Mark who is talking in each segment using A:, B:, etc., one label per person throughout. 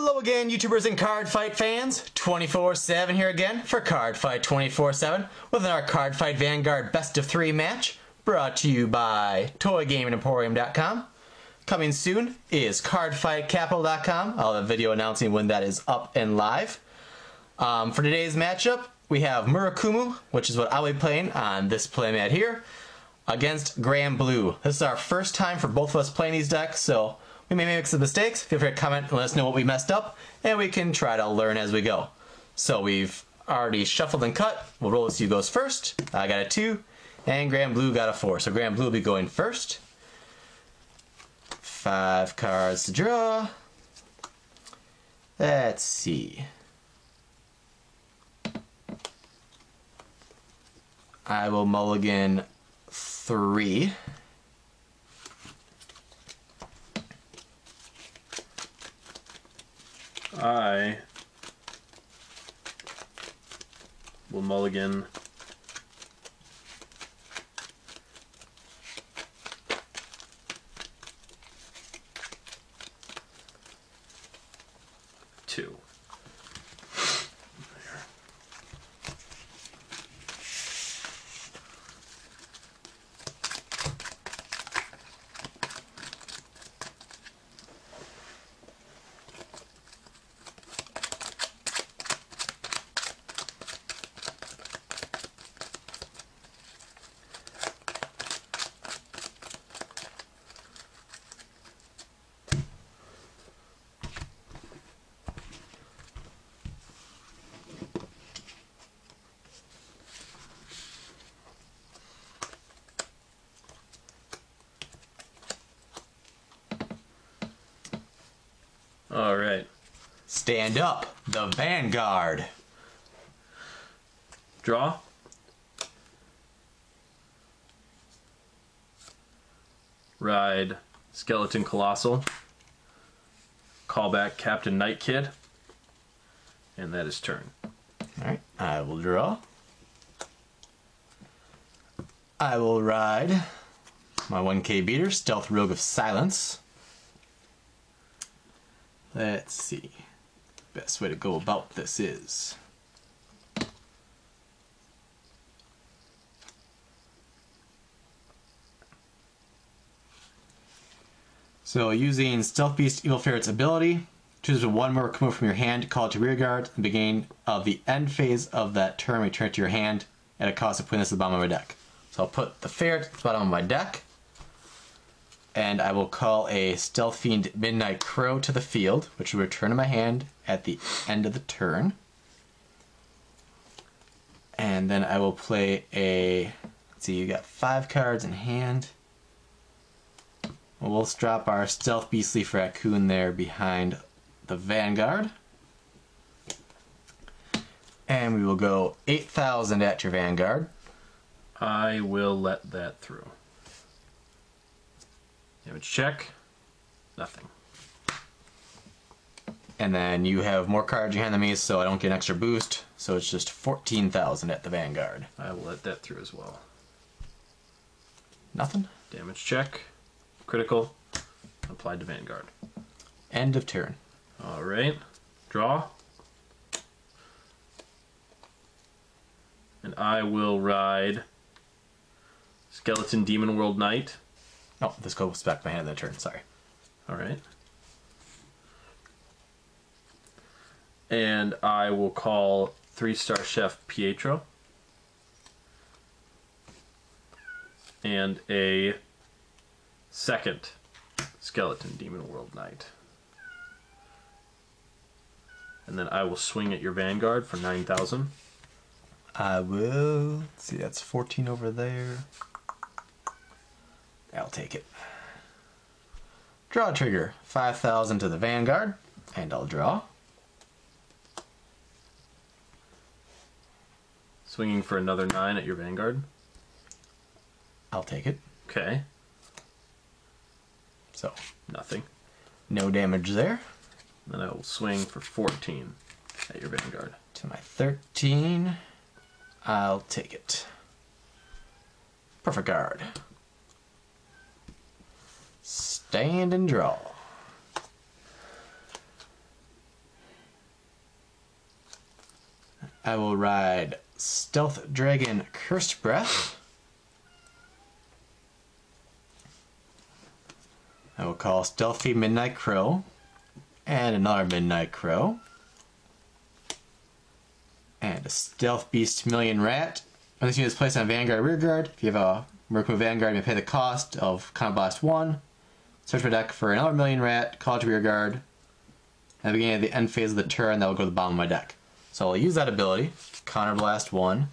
A: Hello again, YouTubers and Cardfight fans. 24/7 here again for Cardfight 24/7 with our Cardfight Vanguard Best of 3 match brought to you by ToyGamingEmporium.com. Coming soon is CardfightCapital.com. I'll have a video announcing when that is up and live. For today's matchup, we have Murakumo, which is what I'll be playing on this playmat here, against Granblue. This is our first time for both of us playing these decks, so we may make some mistakes. Feel free to comment and let us know what we messed up, and we can try to learn as we go. So we've already shuffled and cut. We'll roll this. You goes first. I got a 2, and Granblue got a 4. So Granblue will be going first. 5 cards to draw. Let's see. I will mulligan 3.
B: I will mulligan 2. All right.
A: Stand up, the Vanguard.
B: Draw. Ride Skeleton Colossal. Call back Captain Night Kid. And that is turn.
A: Alright, I will draw. I will ride my 1K beater, Stealth Rogue of Silence. Let's see. Best way to go about this is so using Stealth Beast Evil Ferret's ability, choose one Murakumo from your hand, call it to rear guard at the beginning of the end phase of that turn, return it to your hand at a cost of putting this at the bottom of my deck. So I'll put the ferret at the bottom of my deck, and I will call a Stealth Fiend Midnight Crow to the field, which will return to my hand at the end of the turn. And then I will play a, let's see, you got 5 cards in hand. We'll drop our Stealth Beast Leaf Raccoon there behind the Vanguard. And we will go 8,000 at your Vanguard.
B: I will let that through. Damage check. Nothing.
A: And then you have more cards in your hand than me, so I don't get an extra boost. So it's just 14,000 at the Vanguard.
B: I will let that through as well.
A: Nothing.
B: Damage check. Critical. Applied to Vanguard.
A: End of turn.
B: Alright. Draw. And I will ride Skeleton Demon World Knight.
A: Oh, this goes back to my hand in the turn, sorry.
B: Alright. And I will call 3-star Chef Pietro. And a second Skeleton Demon World Knight. And then I will swing at your Vanguard for 9,000.
A: I will, let's see, that's 14 over there. I'll take it. Draw trigger, 5,000 to the Vanguard, and I'll draw.
B: Swinging for another 9 at your Vanguard.
A: I'll take it.
B: Okay.
A: So,
B: Nothing.
A: no damage there.
B: Then I will swing for 14 at your Vanguard.
A: To my 13, I'll take it. Perfect card. Stand and draw. I will ride Stealth Dragon Cursed Breath. I will call Stealthy Midnight Crow. And another Midnight Crow. And a Stealth Beast Million Rat. When this unit is placed on Vanguard Rearguard, if you have a Murakumo Vanguard, you may pay the cost of Counter Blast 1. Search my deck for another Million Rat, call it to Rearguard. At the beginning of the end phase of the turn, that will go to the bottom of my deck. So I'll use that ability, Counter Blast 1,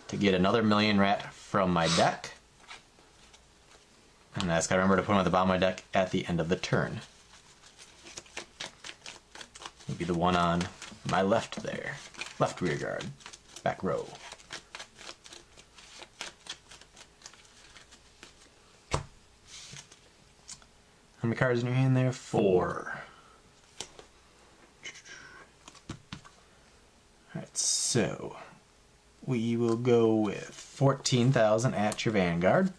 A: to get another Million Rat from my deck. And I just gotta remember to put them at the bottom of my deck at the end of the turn. It'll be the one on my left there. Left rearguard. Back row. How many cards in your hand there? 4. Alright, so we will go with 14,000 at your Vanguard.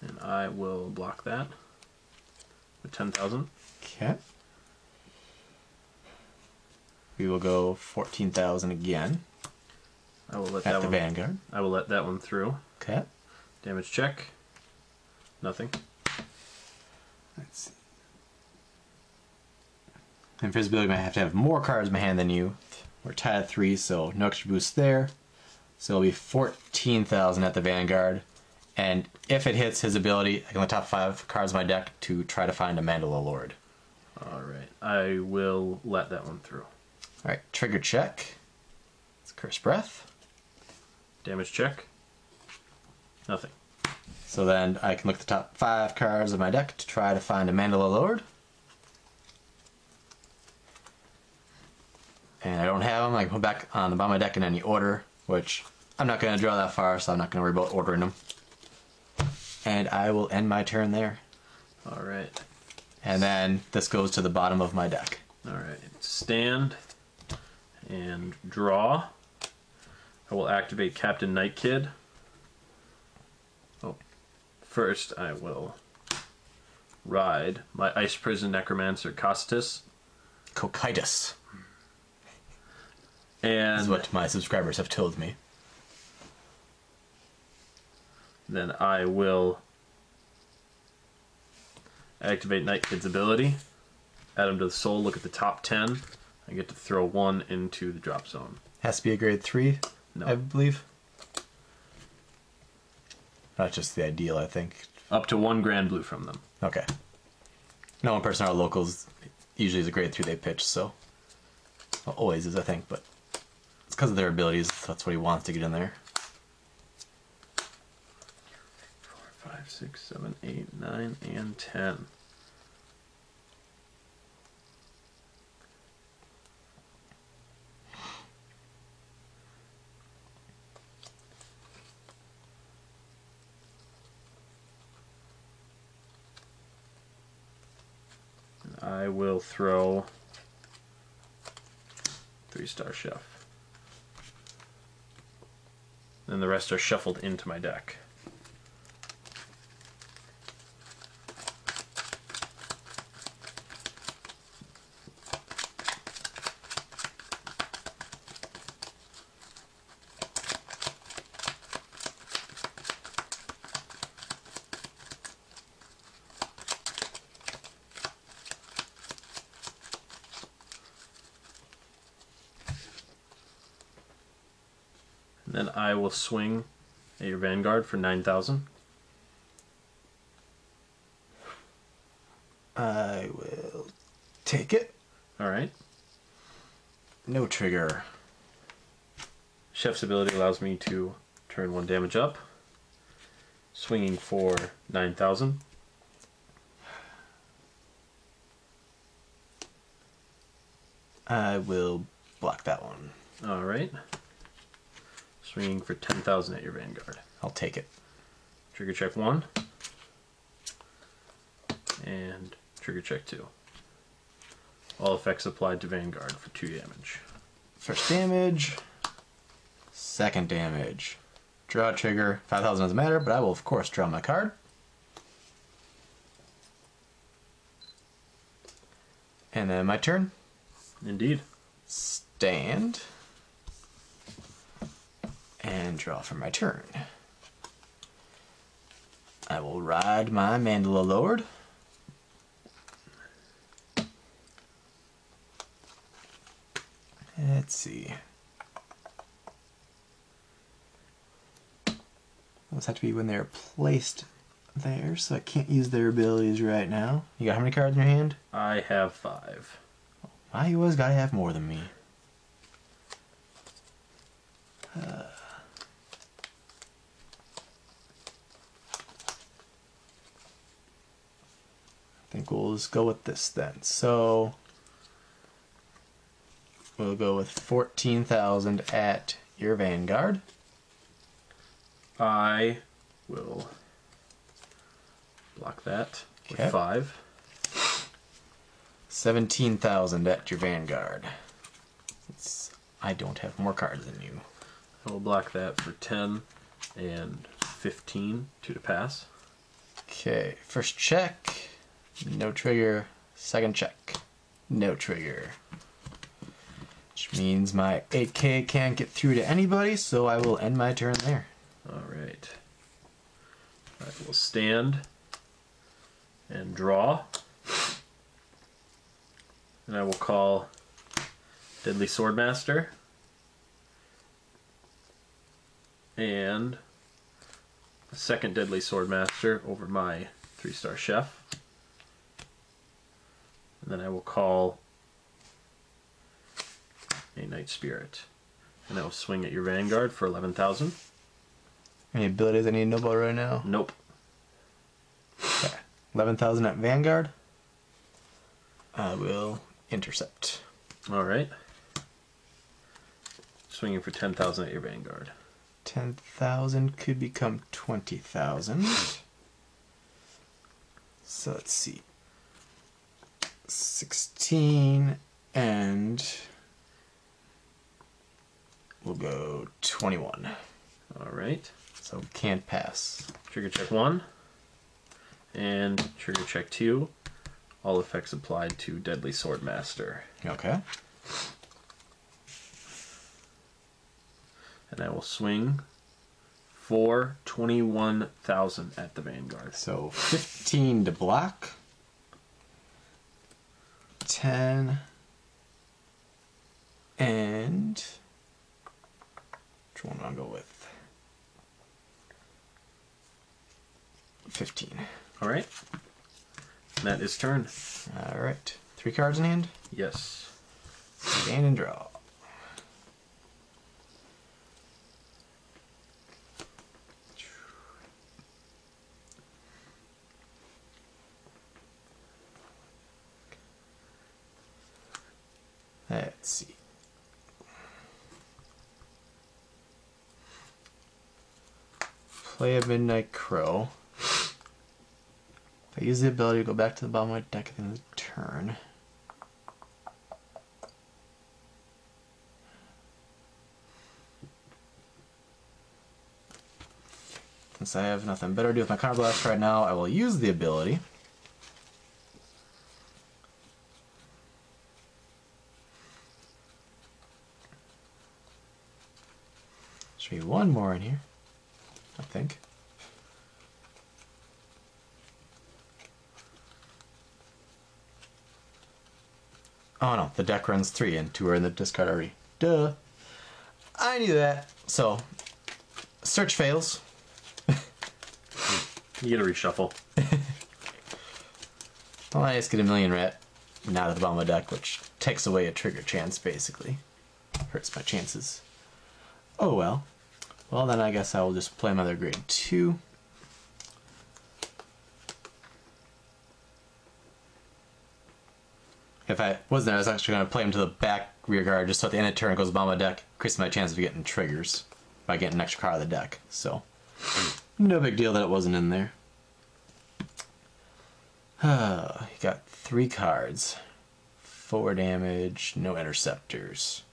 B: And I will block that with 10,000.
A: Okay. We will go 14,000 again.
B: I will let
A: at
B: that
A: the
B: one.
A: Vanguard.
B: I will let that one through.
A: Okay.
B: Damage check. Nothing.
A: Let's see. Invisibility might have to have more cards in my hand than you. We're tied at 3, so no extra boost there. So it'll be 14,000 at the Vanguard. And if it hits his ability, I can only top 5 cards in my deck to try to find a Mandala Lord.
B: Alright. I will let that one through.
A: Alright, trigger check. It's Curse Breath.
B: Damage check. Nothing.
A: So then I can look at the top 5 cards of my deck to try to find a Mandala Lord. And I don't have them. I can put back on the bottom of my deck in any order, which I'm not going to draw that far, so I'm not going to worry about ordering them. And I will end my turn there.
B: Alright.
A: And then this goes to the bottom of my deck.
B: Alright. Stand and draw. I will activate Captain Night Kid. Oh. First I will ride my Ice Prison Necromancer Costus.
A: Cocytus.
B: And
A: This is what my subscribers have told me.
B: then I will activate Night Kid's ability. Add him to the soul, look at the top 10. I get to throw 1 into the drop zone.
A: Has to be a grade 3,
B: No.
A: I believe. That's just the ideal, I think.
B: Up to 1 Granblue from them.
A: Okay. No one person, our locals, usually is a grade 3 they pitch, so. Well, always is, I think, but it's because of their abilities. That's what he wants to get in there.
B: 4, 5, 6, 7, 8, 9, and 10. I will throw 3-star chef. And the rest are shuffled into my deck. Then I will swing at your Vanguard for 9,000.
A: I will take it.
B: Alright.
A: No trigger.
B: Chef's ability allows me to turn 1 damage up. Swinging for 9,000.
A: I will block that one.
B: Alright. Swinging for 10,000 at your Vanguard.
A: I'll take it.
B: Trigger check 1. And trigger check 2. All effects applied to Vanguard for 2 damage.
A: First damage. Second damage. Draw trigger. 5,000 doesn't matter, but I will of course draw my card. And then my turn.
B: Indeed.
A: stand and draw for my turn. I will ride my Mandala Lord. Let's see. Those have to be when they're placed there, so I can't use their abilities right now. You got how many cards in your hand?
B: I have 5.
A: Why you always gotta have more than me? I think we'll just go with this then. So we'll go with 14,000 at your Vanguard.
B: I will block that with 5.
A: 17,000 at your Vanguard. I don't have more cards than you.
B: I will block that for 10 and 15 to pass.
A: Okay, first check, no trigger. Second check, no trigger. Which means my 8K can't get through to anybody, so I will end my turn there.
B: Alright. I will stand and draw. And I will call Deadly Swordmaster. And a second Deadly Swordmaster over my 3-star chef. And then I will call a Night Spirit. And I will swing at your Vanguard for 11,000.
A: Any abilities I need to know about right now?
B: Nope.
A: Okay. 11,000 at Vanguard. I will intercept.
B: Alright. Swinging for 10,000 at your Vanguard.
A: 10,000 could become 20,000. So let's see. 16 and we'll go 21.
B: Alright.
A: So can't pass.
B: Trigger check 1 and trigger check 2. All effects applied to Deadly Swordmaster.
A: Okay.
B: And I will swing for 21,000 at the Vanguard.
A: So 15 to block. 10 and which one do I go with? 15.
B: Alright. That is turn.
A: Alright. 3 cards in hand.
B: Yes.
A: Stand and draw. Let's see. Play a Midnight Crow. If I use the ability to go back to the bottom of my deck at the end of the turn. Since I have nothing better to do with my Counterblast right now, I will use the ability. Should be one more in here, I think. Oh no, the deck runs 3 and 2 are in the discard already. Duh. I knew that. So, search fails.
B: You get a reshuffle.
A: Well, I just get a million rat not at the bottom of the deck, which takes away a trigger chance, basically. Hurts my chances. Oh well. Well, then I guess I will just play another grade 2. If I wasn't there, I was actually going to play him to the back rear guard just so at the end of the turn it goes to the bottom of the deck. Increases my chance of getting triggers by getting an extra card out of the deck. So, no big deal that it wasn't in there. You got 3 cards. 4 damage, no interceptors.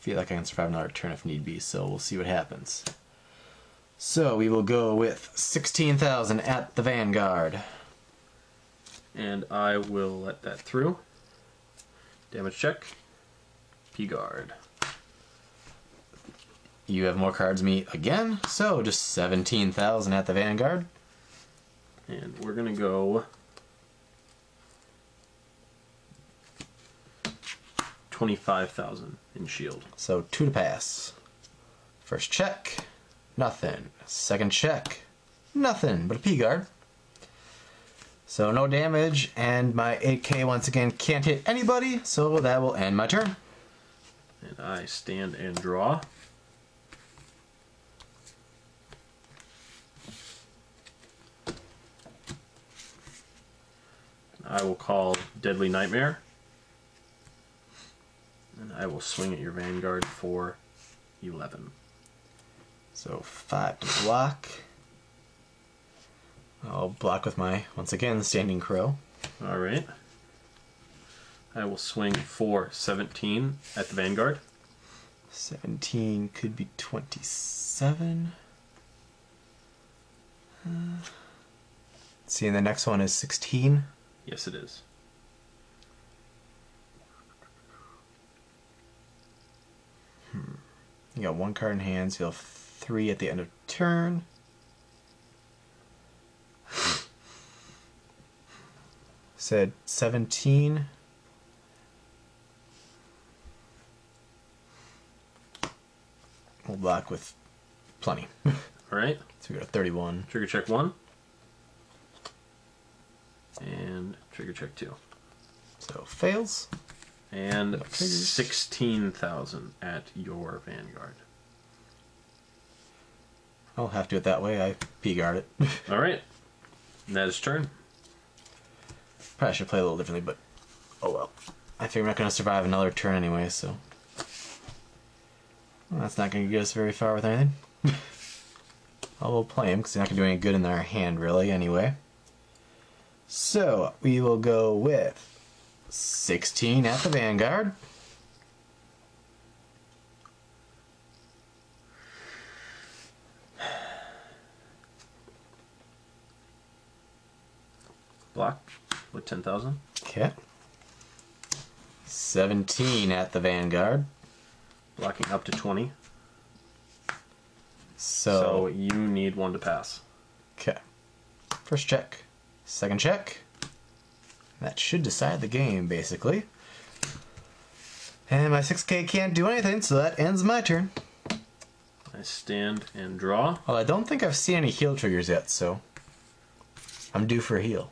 A: Feel like I can survive another turn if need be, so we'll see what happens. So we will go with 16,000 at the Vanguard.
B: And I will let that through. Damage check. P-guard.
A: You have more cards than me again, so just 17,000 at the Vanguard.
B: And we're gonna go 25,000 in shield.
A: So 2 to pass. First check, nothing. Second check, nothing but a P-guard. So no damage, and my 8K once again can't hit anybody, so that will end my turn.
B: And I stand and draw. I will call Deadly Nightmare. And I will swing at your Vanguard for 11.
A: So 5 to block. I'll block with my, once again, Standing Crow.
B: Alright. I will swing for 17 at the Vanguard.
A: 17 could be 27. See, and the next one is 16.
B: Yes, it is.
A: You got 1 card in hand, so you'll have 3 at the end of turn. Said 17. We'll block with plenty.
B: Alright.
A: So we got 31.
B: Trigger check 1. And trigger check 2.
A: So fails.
B: And 16,000 at your Vanguard.
A: I'll have to do it that way. I P-guard it.
B: Alright. And that is turn.
A: Probably should play a little differently, but oh well. I figure I'm not going to survive another turn anyway, so... Well, that's not going to get us very far with anything. I will play him, because he's not going to do any good in our hand, really, anyway. So, we will go with 16 at the Vanguard.
B: Block with 10,000.
A: Okay. 17 at the Vanguard.
B: Blocking up to 20.
A: So
B: you need 1 to pass.
A: okay. First check. Second check. That should decide the game, basically. And my 6K can't do anything, so that ends my turn.
B: I stand and draw.
A: Well, I don't think I've seen any heal triggers yet, so I'm due for a heal.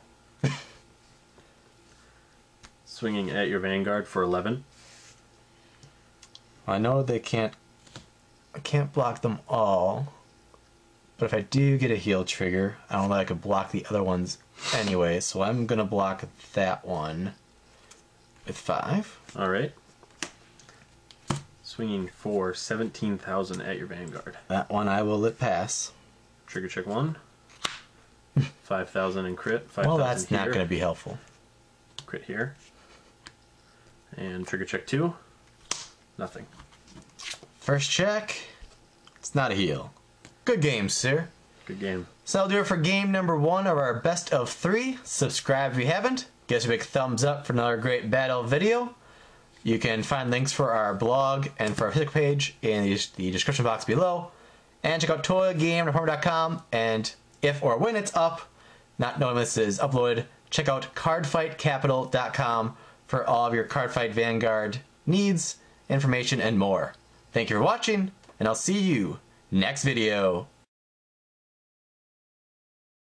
B: Swinging at your Vanguard for 11.
A: I know I can't block them all, but if I do get a heal trigger, I don't know that I could block the other ones anyway, so I'm gonna block that one with 5.
B: Alright. Swinging for 17,000 at your Vanguard.
A: That one I will let pass.
B: Trigger check 1. 5,000 in crit. 5,000
A: Well, that's
B: here.
A: not going to be helpful.
B: Crit here. And trigger check 2. Nothing.
A: First check. It's not a heal. Good game, sir.
B: Good game.
A: So that'll do it for game number 1 of our best of 3. Subscribe if you haven't. Give us a big thumbs up for another great battle video. You can find links for our blog and for our Facebook page in the description box below. And check out toygamedepartment.com, and if or when it's up, not knowing when this is uploaded, check out cardfightcapital.com for all of your Cardfight Vanguard needs, information, and more. Thank you for watching, and I'll see you next video.